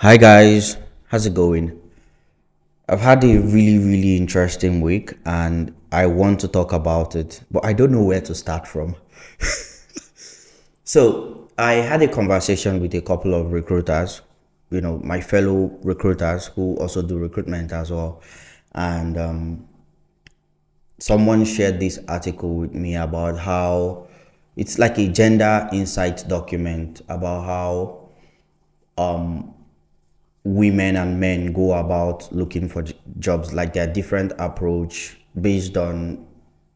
Hi guys, how's it going? I've had a really interesting week and I want to talk about it, but I don't know where to start from. So, I had a conversation with a couple of recruiters, my fellow recruiters who also do recruitment as well. And someone shared this article with me about how it's like a gender insight document about how women and men go about looking for jobs, like their different approach based on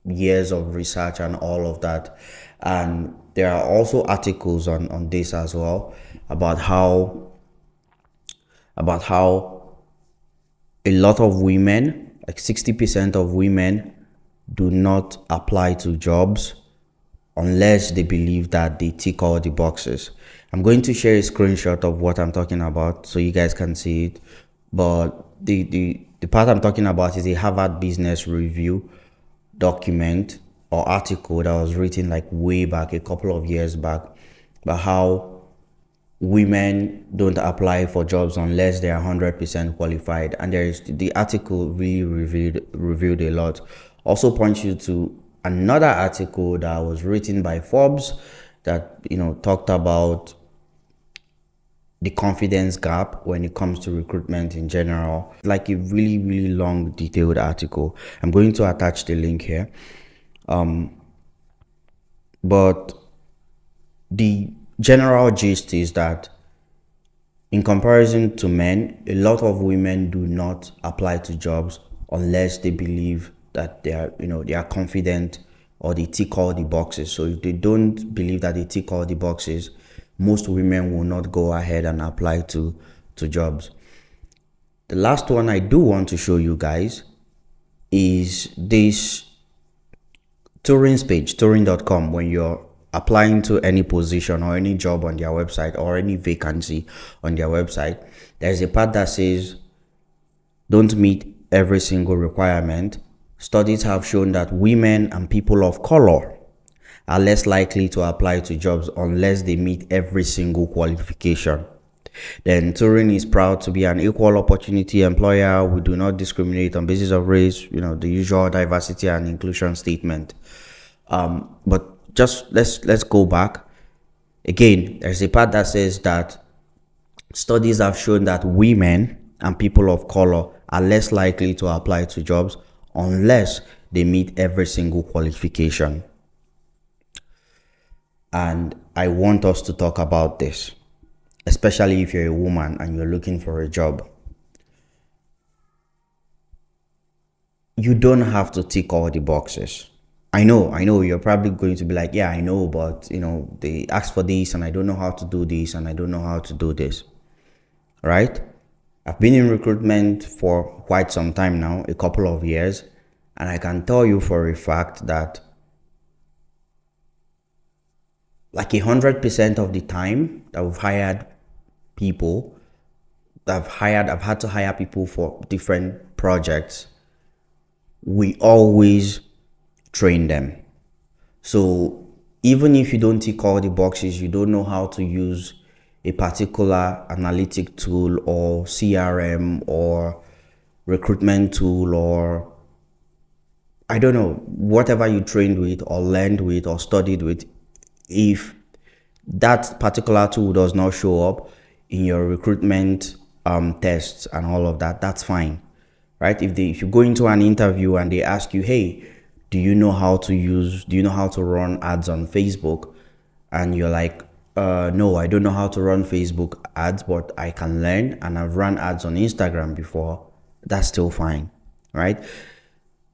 years of research and all of that. And there are also articles on this as well about how a lot of women, like 60% of women, do not apply to jobs unless they believe that they tick all the boxes. I'm going to share a screenshot of what I'm talking about so you guys can see it. But the part I'm talking about is a Harvard Business Review document or article that was written like way back, a couple of years back, about how women don't apply for jobs unless they are 100% qualified. And the article really revealed a lot. Also points you to another article that was written by Forbes that talked about the confidence gap when it comes to recruitment in general. Like a really long detailed article. I'm going to attach the link here. But the general gist is that in comparison to men, a lot of women do not apply to jobs unless they believe that they are confident or they tick all the boxes. So if they don't believe that they tick all the boxes, most women will not go ahead and apply to jobs. The last one I do want to show you guys is this Turing's page, turing.com. When you're applying to any position or any job on their website or any vacancy on their website, there's a part that says don't meet every single requirement. Studies have shown that women and people of color are less likely to apply to jobs unless they meet every single qualification. Then Turing is proud to be an equal opportunity employer. We do not discriminate on basis of race, the usual diversity and inclusion statement. But just let's go back. Again, there's a part that says that studies have shown that women and people of color are less likely to apply to jobs unless they meet every single qualification. And I want us to talk about this, especially if you're a woman and you're looking for a job. You don't have to tick all the boxes. I know you're probably going to be like, yeah, I know, but they asked for this and I don't know how to do this and I don't know how to do this. Right? I've been in recruitment for quite some time now, a couple of years, and I can tell you for a fact that like 100% of the time that we've hired people, I've had to hire people for different projects, we always train them. So even if you don't tick all the boxes, you don't know how to use a particular analytic tool or CRM or recruitment tool, or I don't know, whatever you trained with or learned with or studied with, if that particular tool does not show up in your recruitment tests and all of that, that's fine, right? If you go into an interview and they ask you, hey, do you know how to run ads on Facebook? And you're like, no, I don't know how to run Facebook ads, but I can learn and I've run ads on Instagram before. That's still fine, right?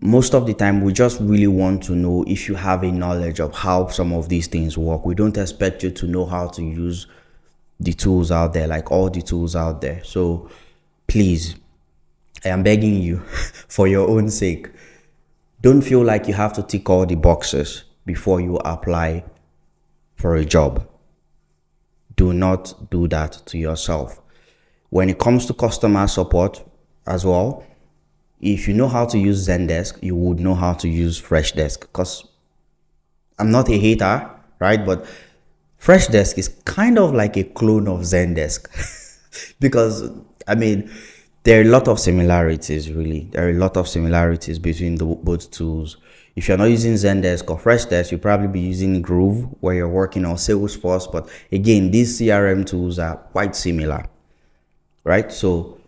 Most of the time, we just really want to know if you have a knowledge of how some of these things work. We don't expect you to know how to use the tools out there, like all the tools out there. So please, I am begging you for your own sake, don't feel like you have to tick all the boxes before you apply for a job. Do not do that to yourself. When it comes to customer support as well, if you know how to use Zendesk, you would know how to use Freshdesk. Because I'm not a hater, right? But Freshdesk is kind of like a clone of Zendesk. because I mean, there are a lot of similarities. Really, there are a lot of similarities between the both tools. If you're not using Zendesk or Freshdesk, you'll probably be using Groove where you're working on Salesforce. But again, these CRM tools are quite similar, right? So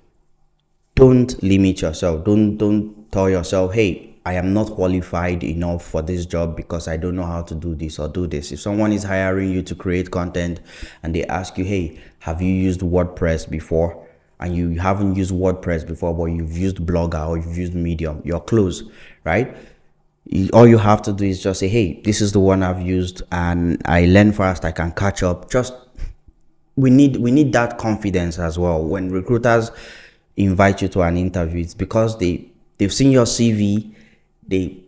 don't limit yourself. Don't tell yourself, hey, I am not qualified enough for this job because I don't know how to do this or do this. If someone is hiring you to create content and they ask you, hey, have you used WordPress before? And you haven't used WordPress before, but you've used Blogger or you've used Medium, you're close, right? All you have to do is just say, hey, this is the one I've used and I learn fast, I can catch up. Just we need that confidence as well. When recruiters invite you to an interview, it's because they've seen your CV, they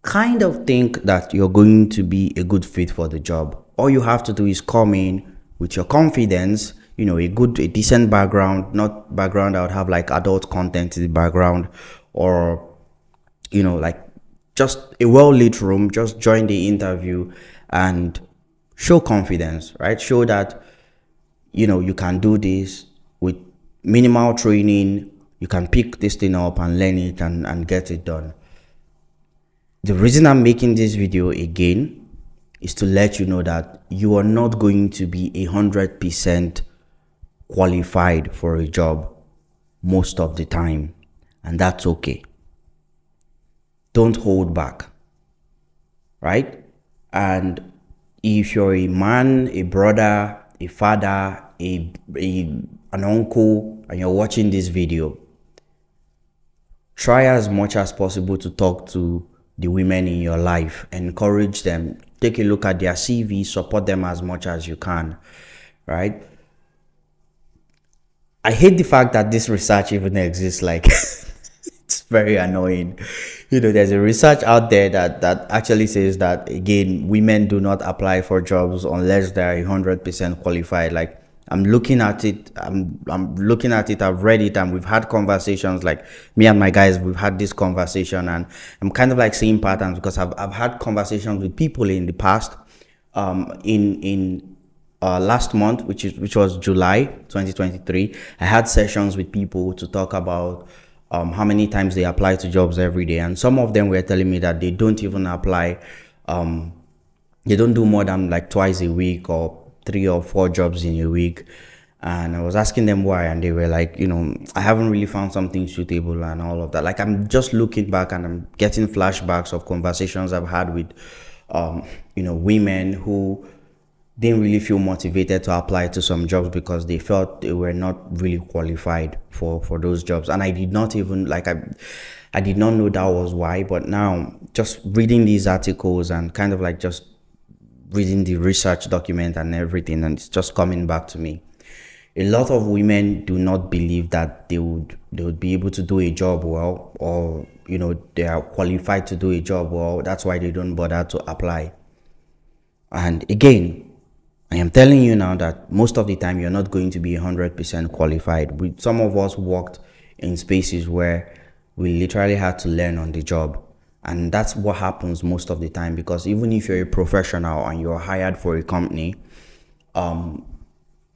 kind of think that you're going to be a good fit for the job. All you have to do is come in with your confidence, a decent background, not background that would have like adult content in the background, or like just a well-lit room. Just join the interview and show confidence, right? Show that you can do this with minimal training. You can pick this thing up and learn it and get it done. The reason I'm making this video again is to let you know that you are not going to be 100% qualified for a job most of the time, and that's okay. Don't hold back, right? And if you're a man, a brother, a father, an uncle, and you're watching this video, try as much as possible to talk to the women in your life, encourage them, take a look at their CV, support them as much as you can, right? I hate the fact that this research even exists. Like, it's very annoying. There's a research out there that actually says that, again, women do not apply for jobs unless they're 100% qualified. Like, I'm looking at it, I've read it, and we've had conversations, like me and my guys, we've had this conversation, and I'm kind of like seeing patterns because I've had conversations with people in the past, in last month, which was July 2023. I had sessions with people to talk about how many times they apply to jobs every day, and some of them were telling me that they don't even apply, they don't do more than like twice a week or 3 or 4 jobs in a week. And I was asking them why, and they were like, I haven't really found something suitable and all of that. Like, I'm just looking back and I'm getting flashbacks of conversations I've had with women who didn't really feel motivated to apply to some jobs because they felt they were not really qualified for those jobs. And I did not even I did not know that was why. But now, just reading these articles and kind of like just reading the research document and everything, and it's just coming back to me. A lot of women do not believe that they would be able to do a job well, or they are qualified to do a job well. That's why they don't bother to apply. And again, I am telling you now that most of the time you're not going to be 100% qualified. Some of us worked in spaces where we literally had to learn on the job. And that's what happens most of the time, because even if you're a professional and you're hired for a company,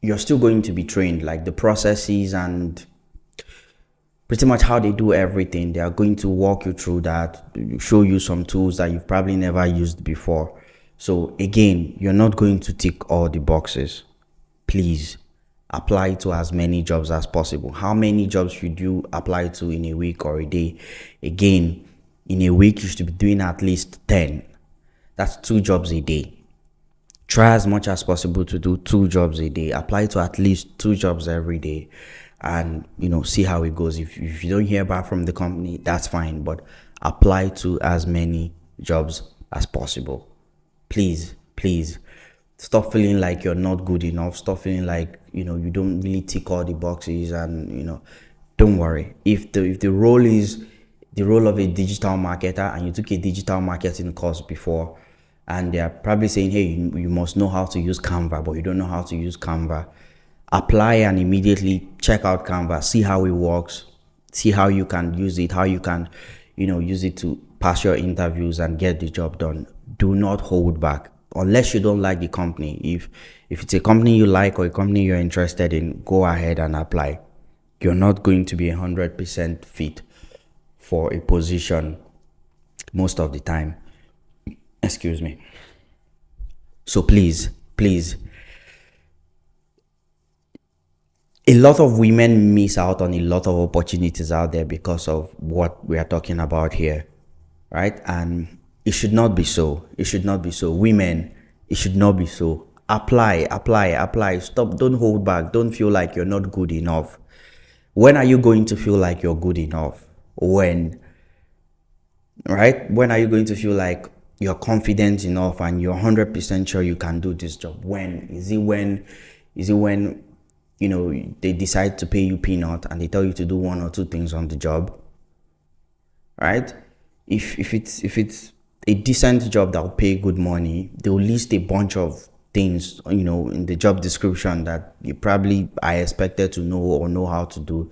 you're still going to be trained, like the processes and pretty much how they do everything. They are going to walk you through that, show you some tools that you've probably never used before. So again, you're not going to tick all the boxes. Please apply to as many jobs as possible. How many jobs should you apply to in a week or a day? Again, in a week, you should be doing at least 10. That's 2 jobs a day. Try as much as possible to do 2 jobs a day. Apply to at least 2 jobs every day, and see how it goes. If you don't hear back from the company, that's fine, but apply to as many jobs as possible. Please stop feeling like you're not good enough. Stop feeling like you don't really tick all the boxes. And don't worry. If the role is the role of a digital marketer, and you took a digital marketing course before, and they're probably saying, hey, you must know how to use Canva, but you don't know how to use Canva, apply and immediately check out Canva, see how it works, see how you can use it, how you can use it to pass your interviews and get the job done. Do not hold back. unless you don't like the company. If it's a company you like or a company you're interested in, go ahead and apply. You're not going to be 100% fit for a position most of the time. Excuse me. So please, a lot of women miss out on a lot of opportunities out there because of what we are talking about here, right? And it should not be so. It should not be so. Women, it should not be so. Apply. Stop. Don't hold back. Don't feel like you're not good enough. When are you going to feel like you're good enough? When? Right? When are you going to feel like you're confident enough and you're 100% sure you can do this job? When? Is it when you know, they decide to pay you peanut and they tell you to do one or two things on the job? Right? If it's a decent job that will pay good money, they'll list a bunch of things, you know, in the job description that you probably are expected to know or know how to do.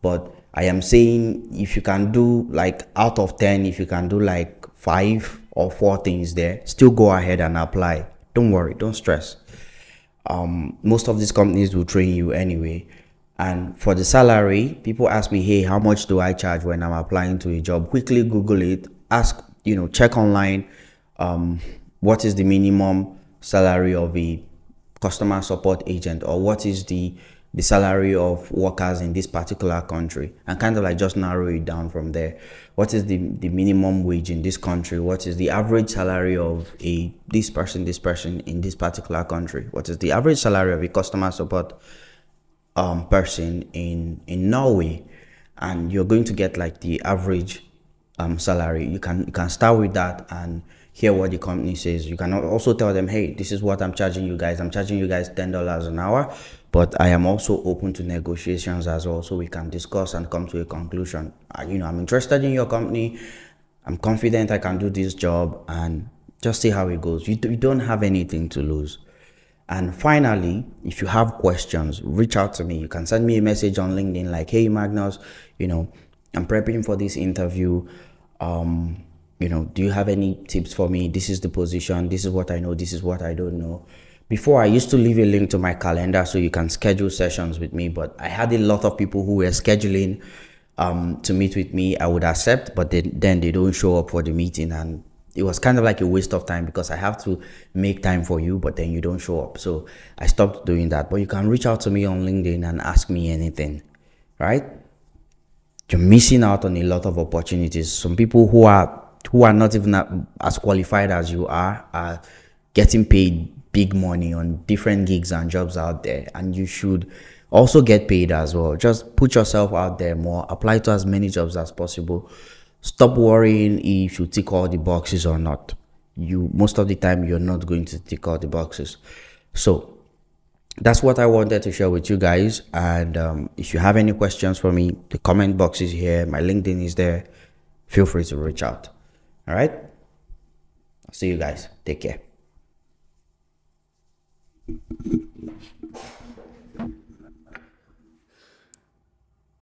But I am saying, if you can do like out of 10, if you can do like 5 or 4 things there, still go ahead and apply. Don't worry, don't stress. Most of these companies will train you anyway. And for the salary, people ask me, hey, how much do I charge when I'm applying to a job? Quickly Google it, ask, you know, check online, what is the minimum salary of a customer support agent, or what is the salary of workers in this particular country, and kind of like just narrow it down from there. What is the minimum wage in this country? What is the average salary of this person in this particular country? What is the average salary of a customer support person in Norway? And you're going to get like the average salary. You can start with that and hear what the company says. You can also tell them, hey, this is what I'm charging you guys. I'm charging you guys $10 an hour, but I am also open to negotiations as well, so we can discuss and come to a conclusion. You know, I'm interested in your company. I'm confident I can do this job, and just see how it goes. You don't have anything to lose. And finally, if you have questions, reach out to me. You can send me a message on LinkedIn like, hey, Magnus, you know, I'm prepping for this interview. You know, do you have any tips for me? This is the position. This is what I know. This is what I don't know. Before, I used to leave a link to my calendar so you can schedule sessions with me, but I had a lot of people who were scheduling to meet with me. I would accept, but then they don't show up for the meeting, and it was kind of like a waste of time because I have to make time for you, but then you don't show up. So I stopped doing that. But you can reach out to me on LinkedIn and ask me anything, right? You're missing out on a lot of opportunities. Some people who are not even as qualified as you are getting paid big money on different gigs and jobs out there, and you should also get paid as well. Just put yourself out there more, apply to as many jobs as possible. Stop worrying if you tick all the boxes or not. Most of the time you're not going to tick all the boxes. So that's what I wanted to share with you guys. And if you have any questions for me, the comment box is here, my LinkedIn is there. Feel free to reach out. All right, I'll see you guys. Take care.